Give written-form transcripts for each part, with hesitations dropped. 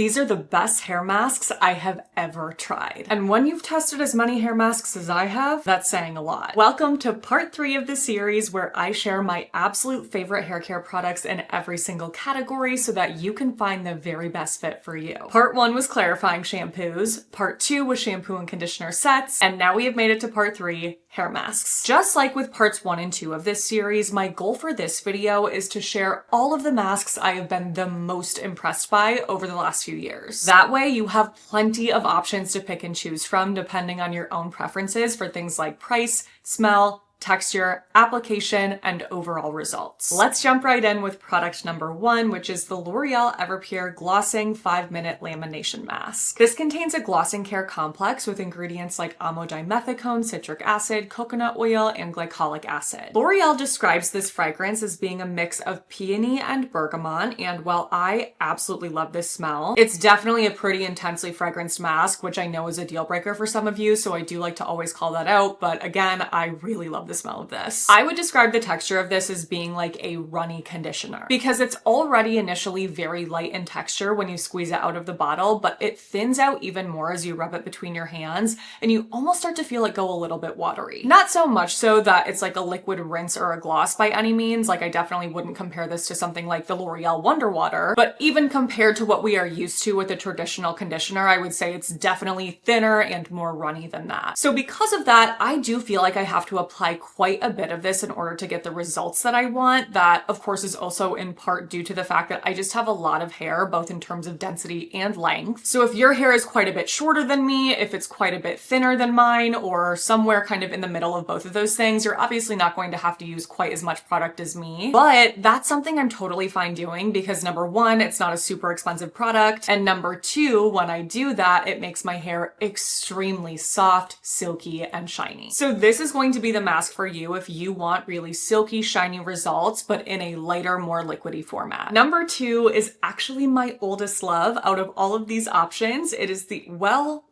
These are the best hair masks I have ever tried. And when you've tested as many hair masks as I have, that's saying a lot. Welcome to part 3 of the series where I share my absolute favorite hair care products in every single category so that you can find the very best fit for you. Part 1 was clarifying shampoos, part 2 was shampoo and conditioner sets, and now we have made it to part 3, hair masks. Just like with parts 1 and 2 of this series, my goal for this video is to share all of the masks I have been the most impressed by over the last few years. That way you have plenty of options to pick and choose from depending on your own preferences for things like price, smell, texture, application, and overall results. Let's jump right in with product number 1, which is the L'Oreal Everpure Glossing 5-Minute Lamination Mask. This contains a glossing care complex with ingredients like amodimethicone, citric acid, coconut oil, and glycolic acid. L'Oreal describes this fragrance as being a mix of peony and bergamot, and while I absolutely love this smell, it's definitely a pretty intensely fragranced mask, which I know is a deal breaker for some of you, so I do like to always call that out, but again, I really love the smell of this. I would describe the texture of this as being like a runny conditioner because it's already initially very light in texture when you squeeze it out of the bottle, but it thins out even more as you rub it between your hands and you almost start to feel it go a little bit watery. Not so much so that it's like a liquid rinse or a gloss by any means, like I definitely wouldn't compare this to something like the L'Oreal Wonder Water, but even compared to what we are used to with a traditional conditioner, I would say it's definitely thinner and more runny than that. So because of that, I do feel like I have to apply quite a bit of this in order to get the results that I want. That, of course, is also in part due to the fact that I just have a lot of hair, both in terms of density and length. So if your hair is quite a bit shorter than me, if it's quite a bit thinner than mine, or somewhere kind of in the middle of both of those things, you're obviously not going to have to use quite as much product as me. But that's something I'm totally fine doing because number 1, it's not a super expensive product. And number 2, when I do that, it makes my hair extremely soft, silky, and shiny. So this is going to be the mask for you if you want really silky, shiny results, but in a lighter, more liquidy format. Number 2 is actually my oldest love out of all of these options. It is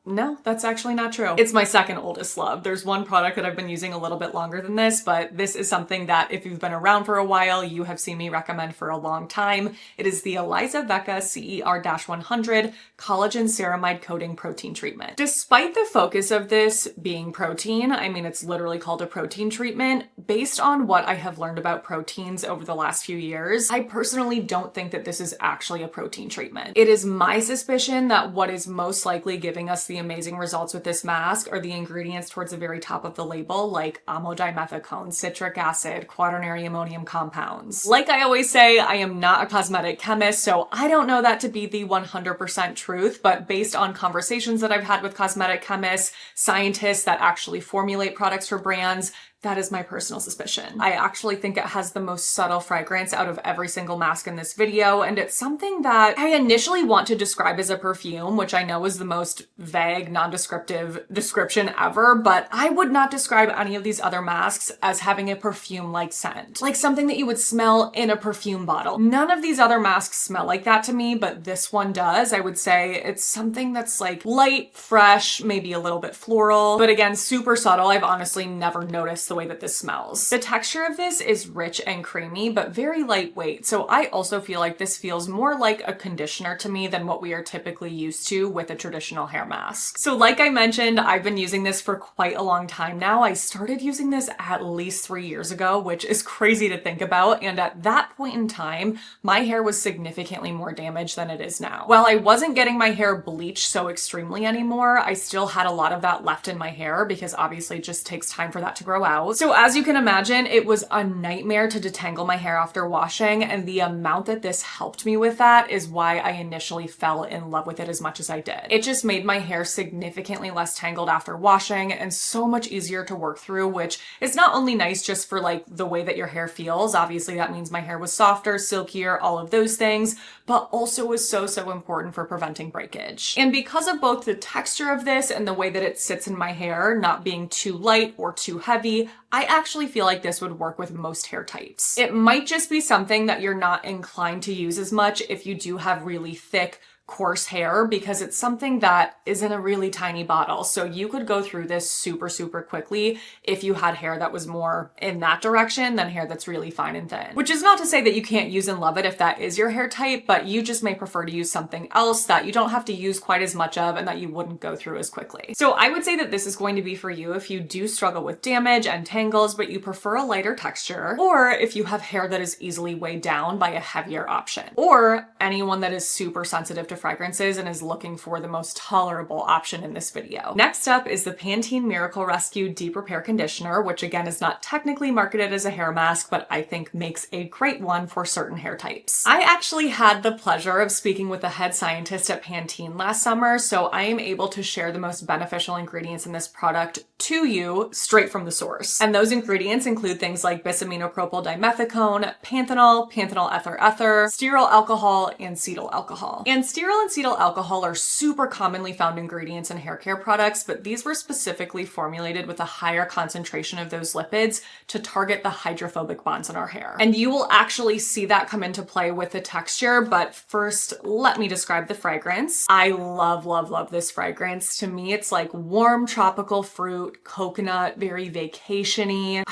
no, that's actually not true. It's my second oldest love. There's one product that I've been using a little bit longer than this, but this is something that if you've been around for a while, you have seen me recommend for a long time. It is the Elizavecca CER-100 Collagen Ceramide Coating Protein Treatment. Despite the focus of this being protein, I mean, it's literally called a protein treatment, based on what I have learned about proteins over the last few years, I personally don't think that this is actually a protein treatment. It is my suspicion that what is most likely giving us the amazing results with this mask are the ingredients towards the very top of the label, like amodimethicone, citric acid, quaternary ammonium compounds. Like I always say, I am not a cosmetic chemist, so I don't know that to be the 100% truth, but based on conversations that I've had with cosmetic chemists, scientists that actually formulate products for brands, that is my personal suspicion. I actually think it has the most subtle fragrance out of every single mask in this video, and it's something that I initially want to describe as a perfume, which I know is the most vague, non-descriptive description ever, but I would not describe any of these other masks as having a perfume-like scent. Like something that you would smell in a perfume bottle. None of these other masks smell like that to me, but this one does. I would say it's something that's like light, fresh, maybe a little bit floral, but again, super subtle. I've honestly never noticed the way that this smells. The texture of this is rich and creamy, but very lightweight. So I also feel like this feels more like a conditioner to me than what we are typically used to with a traditional hair mask. So like I mentioned, I've been using this for quite a long time now. I started using this at least 3 years ago, which is crazy to think about. And at that point in time, my hair was significantly more damaged than it is now. While I wasn't getting my hair bleached so extremely anymore, I still had a lot of that left in my hair because obviously it just takes time for that to grow out. So as you can imagine, it was a nightmare to detangle my hair after washing, and the amount that this helped me with that is why I initially fell in love with it as much as I did. It just made my hair significantly less tangled after washing and so much easier to work through, which is not only nice just for like the way that your hair feels, obviously that means my hair was softer, silkier, all of those things, but also was so important for preventing breakage. And because of both the texture of this and the way that it sits in my hair, not being too light or too heavy, I actually feel like this would work with most hair types. It might just be something that you're not inclined to use as much if you do have really thick, coarse hair because it's something that is in a really tiny bottle. So you could go through this super, super quickly if you had hair that was more in that direction than hair that's really fine and thin. Which is not to say that you can't use and love it if that is your hair type, but you just may prefer to use something else that you don't have to use quite as much of and that you wouldn't go through as quickly. So I would say that this is going to be for you if you do struggle with damage and tangles, but you prefer a lighter texture, or if you have hair that is easily weighed down by a heavier option, or anyone that is super sensitive to fragrances and is looking for the most tolerable option in this video. Next up is the Pantene Miracle Rescue Deep Repair Conditioner, which again is not technically marketed as a hair mask, but I think makes a great one for certain hair types. I actually had the pleasure of speaking with the head scientist at Pantene last summer, so I am able to share the most beneficial ingredients in this product to you straight from the source. And those ingredients include things like bis-aminopropyl dimethicone, panthenol, panthenol ether, stearyl alcohol, and cetyl alcohol. And stearyl and cetyl alcohol are super commonly found ingredients in hair care products, but these were specifically formulated with a higher concentration of those lipids to target the hydrophobic bonds in our hair. And you will actually see that come into play with the texture, but first, let me describe the fragrance. I love, love, love this fragrance. To me, it's like warm tropical fruit, coconut, very vacation-y.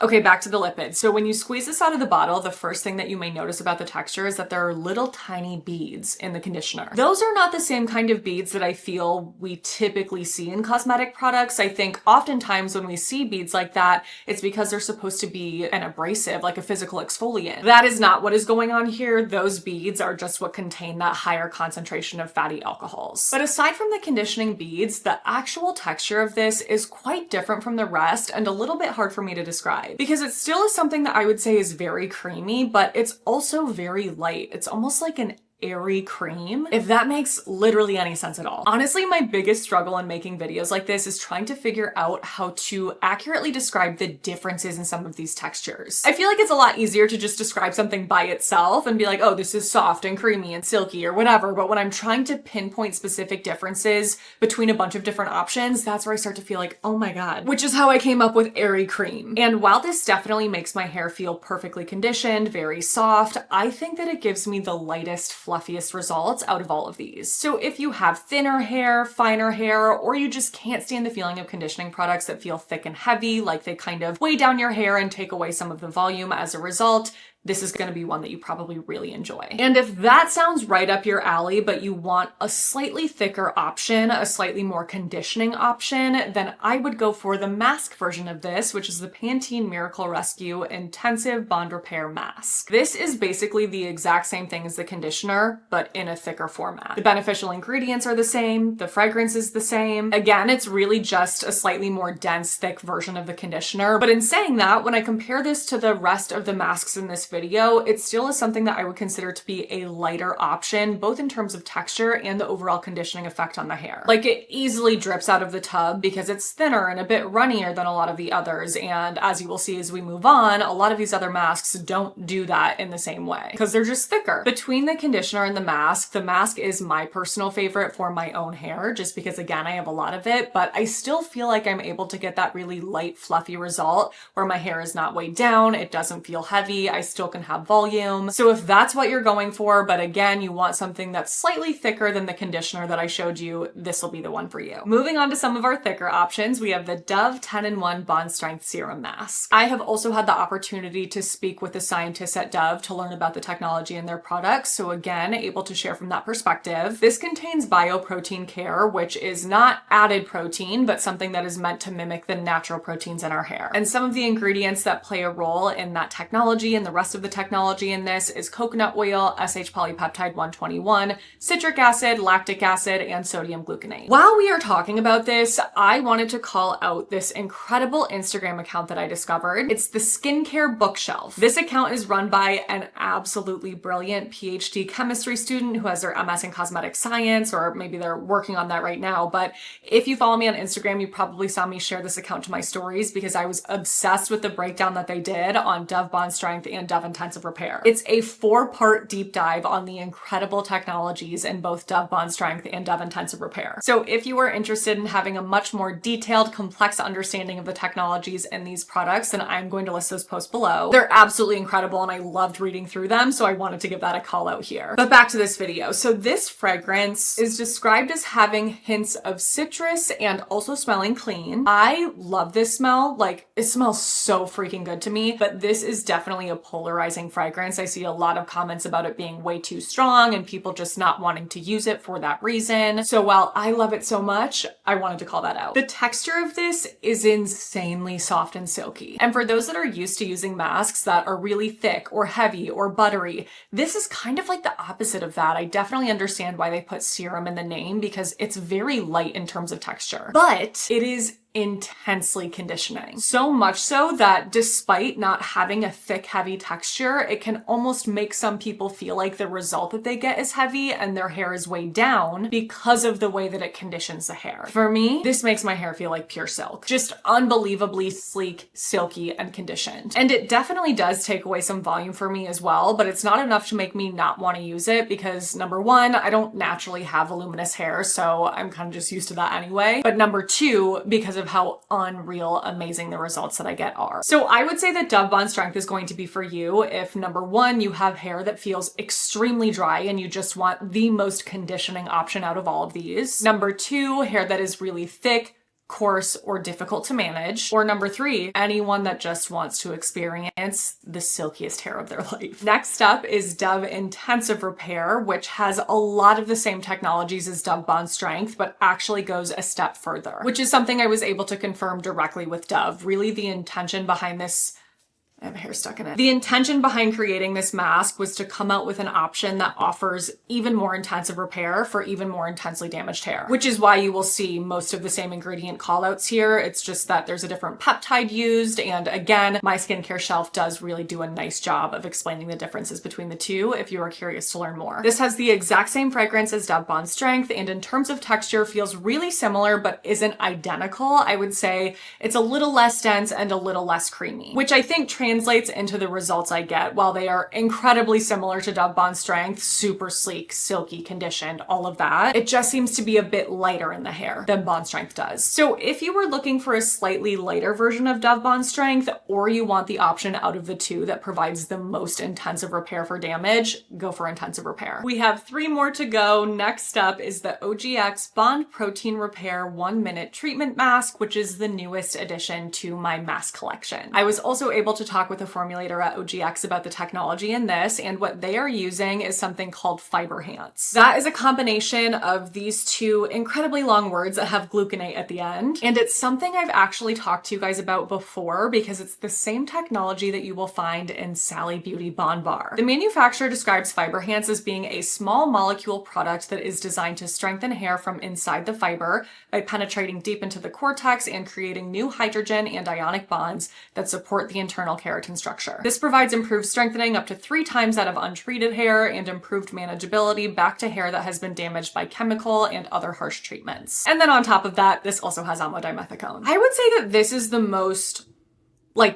Okay, back to the lipids. So when you squeeze this out of the bottle, the first thing that you may notice about the texture is that there are little tiny beads in the conditioner. Those are not the same kind of beads that I feel we typically see in cosmetic products. I think oftentimes when we see beads like that, it's because they're supposed to be an abrasive, like a physical exfoliant. That is not what is going on here. Those beads are just what contain that higher concentration of fatty alcohols. But aside from the conditioning beads, the actual texture of this is quite different from the rest and a little bit hard for me to describe. Because it still is something that I would say is very creamy, but it's also very light. It's almost like an airy cream, if that makes literally any sense at all. Honestly, my biggest struggle in making videos like this is trying to figure out how to accurately describe the differences in some of these textures. I feel like it's a lot easier to just describe something by itself and be like, oh, this is soft and creamy and silky or whatever, but when I'm trying to pinpoint specific differences between a bunch of different options, that's where I start to feel like, oh my god, which is how I came up with airy cream. And while this definitely makes my hair feel perfectly conditioned, very soft, I think that it gives me the lightest, fluffiest results out of all of these. So if you have thinner hair, finer hair, or you just can't stand the feeling of conditioning products that feel thick and heavy, like they kind of weigh down your hair and take away some of the volume as a result, this is going to be one that you probably really enjoy. And if that sounds right up your alley, but you want a slightly thicker option, a slightly more conditioning option, then I would go for the mask version of this, which is the Pantene Miracle Rescue Intensive Bond Repair Mask. This is basically the exact same thing as the conditioner, but in a thicker format. The beneficial ingredients are the same, the fragrance is the same. Again, it's really just a slightly more dense, thick version of the conditioner. But in saying that, when I compare this to the rest of the masks in this video, it still is something that I would consider to be a lighter option, both in terms of texture and the overall conditioning effect on the hair. Like, it easily drips out of the tub because it's thinner and a bit runnier than a lot of the others. And as you will see as we move on, a lot of these other masks don't do that in the same way because they're just thicker. Between the conditioner and the mask is my personal favorite for my own hair, just because again, I have a lot of it, but I still feel like I'm able to get that really light, fluffy result where my hair is not weighed down, it doesn't feel heavy, I still can have volume. So if that's what you're going for, but again, you want something that's slightly thicker than the conditioner that I showed you, this will be the one for you. Moving on to some of our thicker options, we have the Dove 10-in-1 Bond Strength Serum Mask. I have also had the opportunity to speak with the scientists at Dove to learn about the technology in their products, so again, able to share from that perspective. This contains bioprotein care, which is not added protein, but something that is meant to mimic the natural proteins in our hair. And some of the ingredients that play a role in that technology and the rest of the technology in this is coconut oil, SH polypeptide 121, citric acid, lactic acid, and sodium gluconate. While we are talking about this, I wanted to call out this incredible Instagram account that I discovered. It's the Skincare Bookshelf. This account is run by an absolutely brilliant PhD chemistry student who has their MS in cosmetic science, or maybe they're working on that right now. But if you follow me on Instagram, you probably saw me share this account to my stories because I was obsessed with the breakdown that they did on Dove Bond Strength and Dove Dove Intensive Repair. It's a 4-part deep dive on the incredible technologies in both Dove Bond Strength and Dove Intensive Repair. So if you are interested in having a much more detailed, complex understanding of the technologies in these products, then I'm going to list those posts below. They're absolutely incredible and I loved reading through them, so I wanted to give that a call out here. But back to this video. So this fragrance is described as having hints of citrus and also smelling clean. I love this smell. Like, it smells so freaking good to me, but this is definitely a polarizing fragrance. I see a lot of comments about it being way too strong and people just not wanting to use it for that reason. So while I love it so much, I wanted to call that out. The texture of this is insanely soft and silky. And for those that are used to using masks that are really thick or heavy or buttery, this is kind of like the opposite of that. I definitely understand why they put serum in the name because it's very light in terms of texture, but it is intensely conditioning. So much so that despite not having a thick, heavy texture, it can almost make some people feel like the result that they get is heavy and their hair is weighed down because of the way that it conditions the hair. For me, this makes my hair feel like pure silk. Just unbelievably sleek, silky, and conditioned. And it definitely does take away some volume for me as well, but it's not enough to make me not want to use it because number one, I don't naturally have voluminous hair, so I'm kind of just used to that anyway. But number two, because of how unreal amazing the results that I get are. So I would say that Dove Bond Strength is going to be for you if number one, you have hair that feels extremely dry and you just want the most conditioning option out of all of these. Number two, hair that is really thick, coarse, or difficult to manage. Or number three, anyone that just wants to experience the silkiest hair of their life. Next up is Dove Intensive Repair, which has a lot of the same technologies as Dove Bond Strength, but actually goes a step further, which is something I was able to confirm directly with Dove. Really, the intention behind this, I have hair stuck in it. The intention behind creating this mask was to come out with an option that offers even more intensive repair for even more intensely damaged hair, which is why you will see most of the same ingredient callouts here. It's just that there's a different peptide used. And again, my skincare shelf does really do a nice job of explaining the differences between the two if you are curious to learn more. This has the exact same fragrance as Dove Bond Strength, and in terms of texture feels really similar, but isn't identical. I would say it's a little less dense and a little less creamy, which I think translates into the results I get. While they are incredibly similar to Dove Bond Strength, super sleek, silky, conditioned, all of that, it just seems to be a bit lighter in the hair than Bond Strength does. So if you were looking for a slightly lighter version of Dove Bond Strength, or you want the option out of the two that provides the most intensive repair for damage, go for Intensive Repair. We have 3 more to go. Next up is the OGX Bond Protein Repair 1-Minute Treatment Mask, which is the newest addition to my mask collection. I was also able to talk with a formulator at OGX about the technology in this, and what they are using is something called FiberHance. That is a combination of these two incredibly long words that have gluconate at the end, and it's something I've actually talked to you guys about before because it's the same technology that you will find in Sally Beauty Bond Bar. The manufacturer describes FiberHance as being a small molecule product that is designed to strengthen hair from inside the fiber by penetrating deep into the cortex and creating new hydrogen and ionic bonds that support the internal keratin structure. This provides improved strengthening up to 3 times that of untreated hair and improved manageability back to hair that has been damaged by chemical and other harsh treatments. And then on top of that, this also has amodimethicone. I would say that this is the most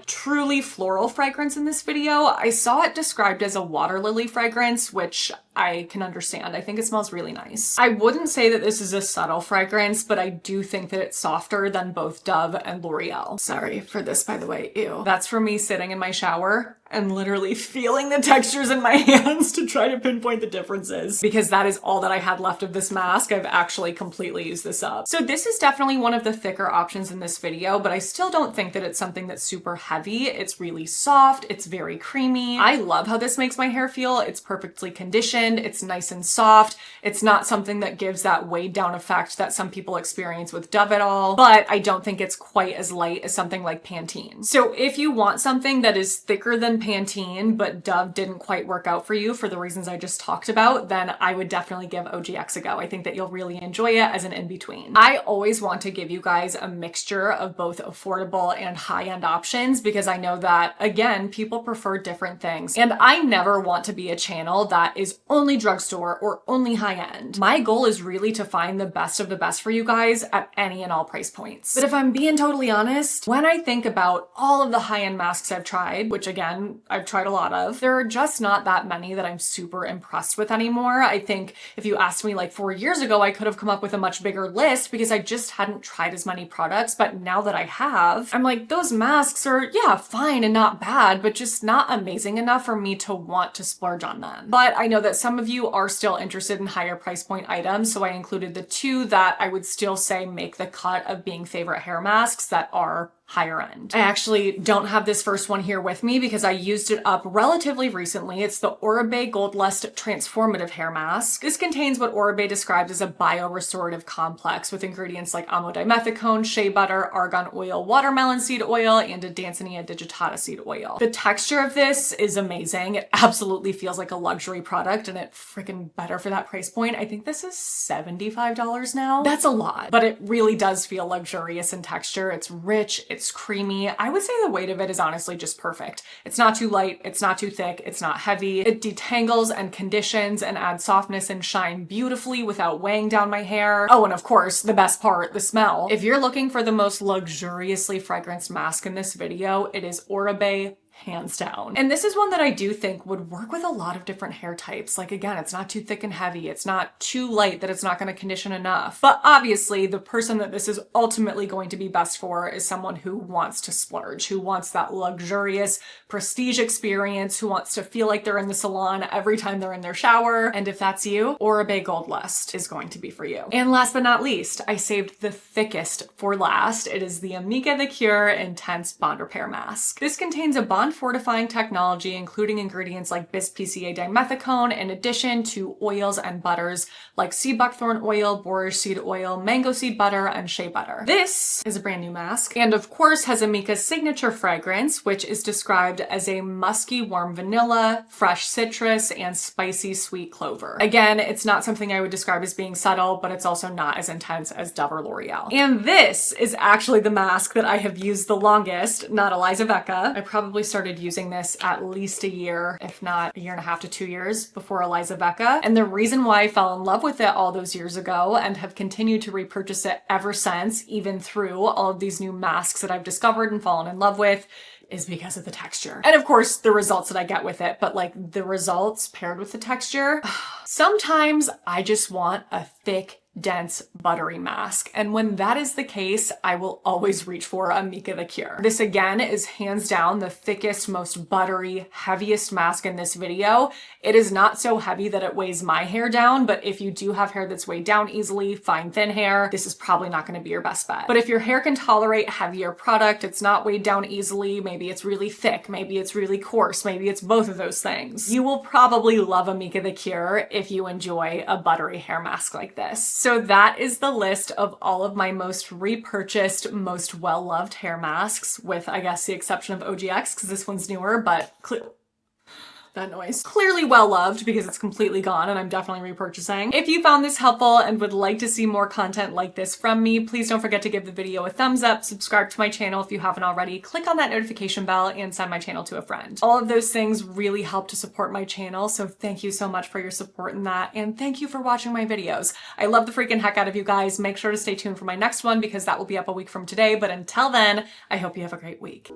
truly floral fragrance in this video. I saw it described as a water lily fragrance, which I can understand. I think it smells really nice. I wouldn't say that this is a subtle fragrance, but I do think that it's softer than both Dove and L'Oreal. Sorry for this, by the way. Ew. That's for me sitting in my shower and literally feeling the textures in my hands to try to pinpoint the differences, because that is all that I had left of this mask. I've actually completely used this up. So this is definitely one of the thicker options in this video, but I still don't think that it's something that's super heavy. It's really soft. It's very creamy. I love how this makes my hair feel. It's perfectly conditioned. It's nice and soft. It's not something that gives that weighed down effect that some people experience with Dove at all, but I don't think it's quite as light as something like Pantene. So if you want something that is thicker than Pantene, but Dove didn't quite work out for you for the reasons I just talked about, then I would definitely give OGX a go. I think that you'll really enjoy it as an in-between. I always want to give you guys a mixture of both affordable and high-end options because I know that, again, people prefer different things. And I never want to be a channel that is only drugstore or only high-end. My goal is really to find the best of the best for you guys at any and all price points. But if I'm being totally honest, when I think about all of the high-end masks I've tried, which again, I've tried a lot of, there are just not that many that I'm super impressed with anymore. I think if you asked me like 4 years ago, I could have come up with a much bigger list because I just hadn't tried as many products. But now that I have, I'm like, those masks are, yeah, fine and not bad, but just not amazing enough for me to want to splurge on them. But I know that some of you are still interested in higher price point items, so I included the two that I would still say make the cut of being favorite hair masks that are higher end. I actually don't have this first one here with me because I used it up relatively recently. It's the Oribe Gold Lust Transformative Hair Mask. This contains what Oribe describes as a bio-restorative complex with ingredients like amodimethicone, shea butter, argan oil, watermelon seed oil, and a Dancenia digitata seed oil. The texture of this is amazing. It absolutely feels like a luxury product, and it's freaking better for that price point. I think this is $75 now. That's a lot, but it really does feel luxurious in texture. It's rich, it's creamy. I would say the weight of it is honestly just perfect. It's not too light, it's not too thick, it's not heavy. It detangles and conditions and adds softness and shine beautifully without weighing down my hair. Oh, and of course, the best part, the smell. If you're looking for the most luxuriously fragranced mask in this video, it is Oribe, hands down. And this is one that I do think would work with a lot of different hair types. Like again, it's not too thick and heavy. It's not too light that it's not going to condition enough. But obviously the person that this is ultimately going to be best for is someone who wants to splurge, who wants that luxurious prestige experience, who wants to feel like they're in the salon every time they're in their shower. And if that's you, Oribe Gold Lust is going to be for you. And last but not least, I saved the thickest for last. It is the Amika the Kure Intense Bond Repair Mask. This contains a bond fortifying technology, including ingredients like bis-PCA dimethicone, in addition to oils and butters like sea buckthorn oil, borage seed oil, mango seed butter, and shea butter. This is a brand new mask, and of course has Amika's signature fragrance, which is described as a musky warm vanilla, fresh citrus, and spicy sweet clover. Again, it's not something I would describe as being subtle, but it's also not as intense as Dove or L'Oreal. And this is actually the mask that I have used the longest, not Elizavecca. I probably started using this at least a year, if not a year and a half to 2 years before Elizavecca. And the reason why I fell in love with it all those years ago and have continued to repurchase it ever since, even through all of these new masks that I've discovered and fallen in love with, is because of the texture. And of course, the results that I get with it, but like the results paired with the texture, sometimes I just want a thick, dense, buttery mask. And when that is the case, I will always reach for Amika the Kure. This again is hands down the thickest, most buttery, heaviest mask in this video. It is not so heavy that it weighs my hair down, but if you do have hair that's weighed down easily, fine thin hair, this is probably not gonna be your best bet. But if your hair can tolerate heavier product, it's not weighed down easily, maybe it's really thick, maybe it's really coarse, maybe it's both of those things, you will probably love Amika the Kure if you enjoy a buttery hair mask like this. So that is the list of all of my most repurchased, most well-loved hair masks, with I guess the exception of OGX because this one's newer, but that noise. Clearly well-loved because it's completely gone and I'm definitely repurchasing. If you found this helpful and would like to see more content like this from me, please don't forget to give the video a thumbs up, subscribe to my channel if you haven't already, click on that notification bell, and send my channel to a friend. All of those things really help to support my channel, so thank you so much for your support in that, and thank you for watching my videos. I love the freaking heck out of you guys. Make sure to stay tuned for my next one because that will be up a week from today, but until then, I hope you have a great week.